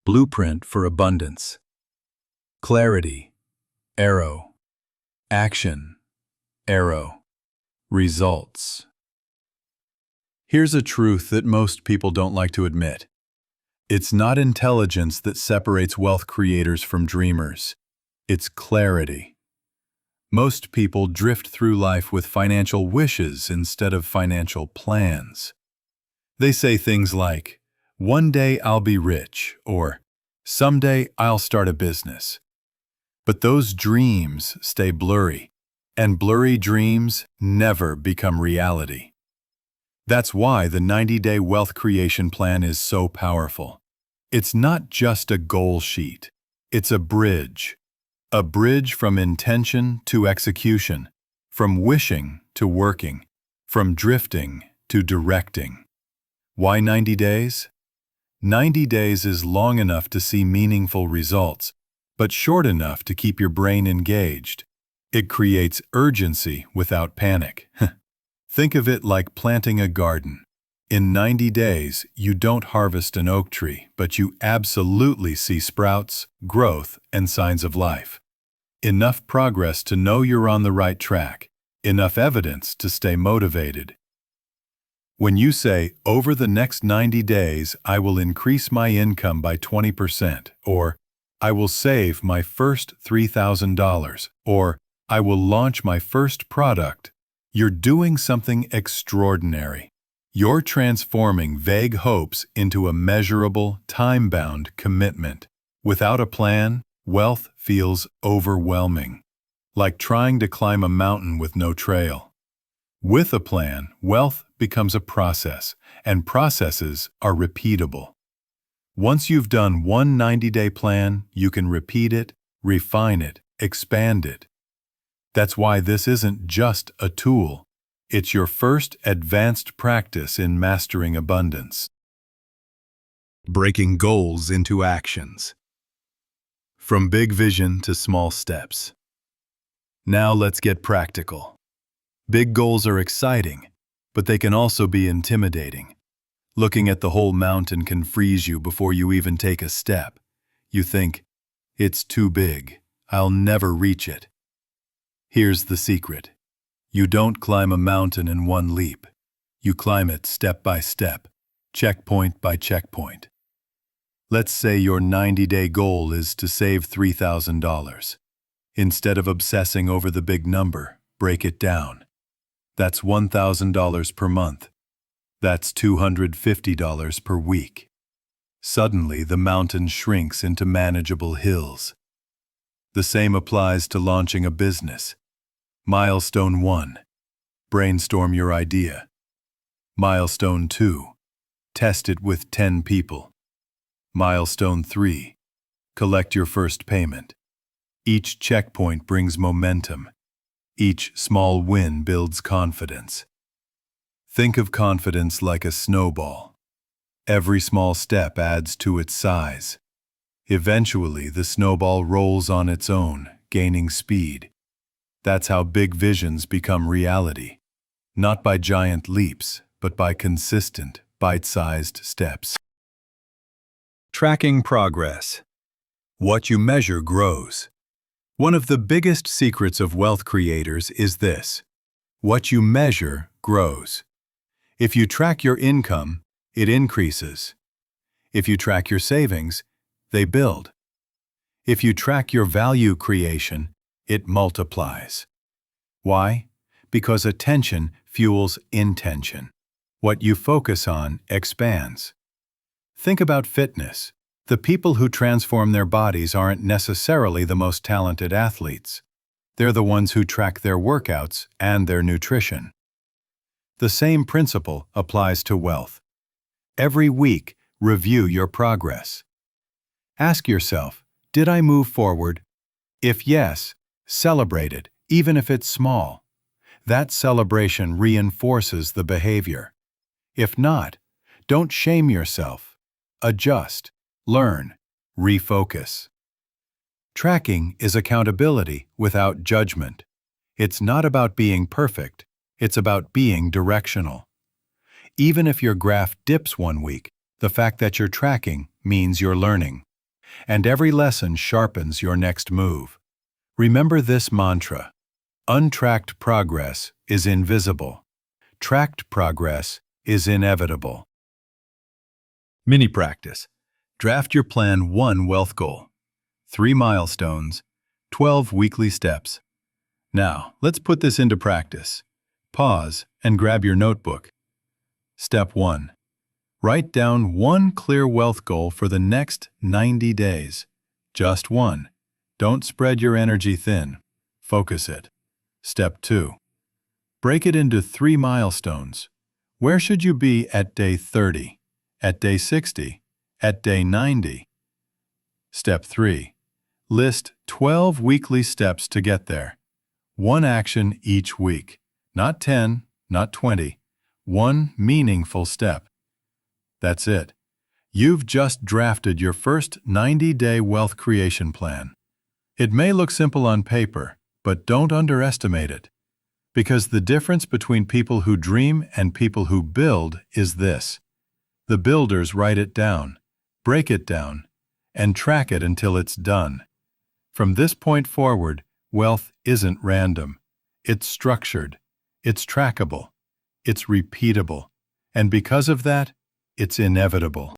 Blueprint for abundance. Clarity, arrow. Action, arrow. Results. Here's a truth that most people don't like to admit. It's not intelligence that separates wealth creators from dreamers. It's clarity. Most people drift through life with financial wishes instead of financial plans. They say things like, "One day I'll be rich," or "Someday I'll start a business." But those dreams stay blurry, and blurry dreams never become reality. That's why the 90-day wealth creation plan is so powerful. It's not just a goal sheet. It's a bridge. A bridge from intention to execution, from wishing to working, from drifting to directing. Why 90 days? 90 days is long enough to see meaningful results, but short enough to keep your brain engaged. It creates urgency without panic. Think of it like planting a garden. In 90 days, you don't harvest an oak tree, but you absolutely see sprouts, growth, and signs of life. Enough progress to know you're on the right track, enough evidence to stay motivated. When you say, "Over the next 90 days, I will increase my income by 20%, or "I will save my first $3,000, or "I will launch my first product," you're doing something extraordinary. You're transforming vague hopes into a measurable, time-bound commitment. Without a plan, wealth feels overwhelming, like trying to climb a mountain with no trail. With a plan, wealth becomes a process, and processes are repeatable. Once you've done one 90-day plan, you can repeat it, refine it, expand it. That's why this isn't just a tool. It's your first advanced practice in mastering abundance. Breaking goals into actions. From big vision to small steps. Now let's get practical. Big goals are exciting, but they can also be intimidating. Looking at the whole mountain can freeze you before you even take a step. You think, "It's too big. I'll never reach it." Here's the secret. You don't climb a mountain in one leap. You climb it step by step, checkpoint by checkpoint. Let's say your 90-day goal is to save $3,000. Instead of obsessing over the big number, break it down. That's $1,000 per month. That's $250 per week. Suddenly, the mountain shrinks into manageable hills. The same applies to launching a business. Milestone 1. Brainstorm your idea. Milestone 2. Test it with 10 people. Milestone 3. Collect your first payment. Each checkpoint brings momentum. Each small win builds confidence. Think of confidence like a snowball. Every small step adds to its size. Eventually, the snowball rolls on its own, gaining speed. That's how big visions become reality. Not by giant leaps, but by consistent, bite-sized steps. Tracking progress. What you measure grows. One of the biggest secrets of wealth creators is this: what you measure grows. If you track your income, it increases. If you track your savings, they build. If you track your value creation, it multiplies. Why? Because attention fuels intention. What you focus on expands. Think about fitness. The people who transform their bodies aren't necessarily the most talented athletes. They're the ones who track their workouts and their nutrition. The same principle applies to wealth. Every week, review your progress. Ask yourself, did I move forward? If yes, celebrate it, even if it's small. That celebration reinforces the behavior. If not, don't shame yourself. Adjust, learn, refocus. Tracking is accountability without judgment. It's not about being perfect. It's about being directional. Even if your graph dips one week, the fact that you're tracking means you're learning. and every lesson sharpens your next move. Remember this mantra: untracked progress is invisible. Tracked progress is inevitable. Mini practice. Draft your plan: 1 wealth goal, 3 milestones, 12 weekly steps. Now, let's put this into practice. Pause and grab your notebook. Step 1. Write down one clear wealth goal for the next 90 days. Just one. Don't spread your energy thin. Focus it. Step 2. Break it into 3 milestones. Where should you be at day 30, at day 60, at day 90? Step 3. List 12 weekly steps to get there. One action each week. Not 10, not 20. One meaningful step. That's it. You've just drafted your first 90-day wealth creation plan. It may look simple on paper, but don't underestimate it. Because the difference between people who dream and people who build is this: the builders write it down, break it down, and track it until it's done. From this point forward, wealth isn't random. It's structured, it's trackable, it's repeatable, and because of that, it's inevitable.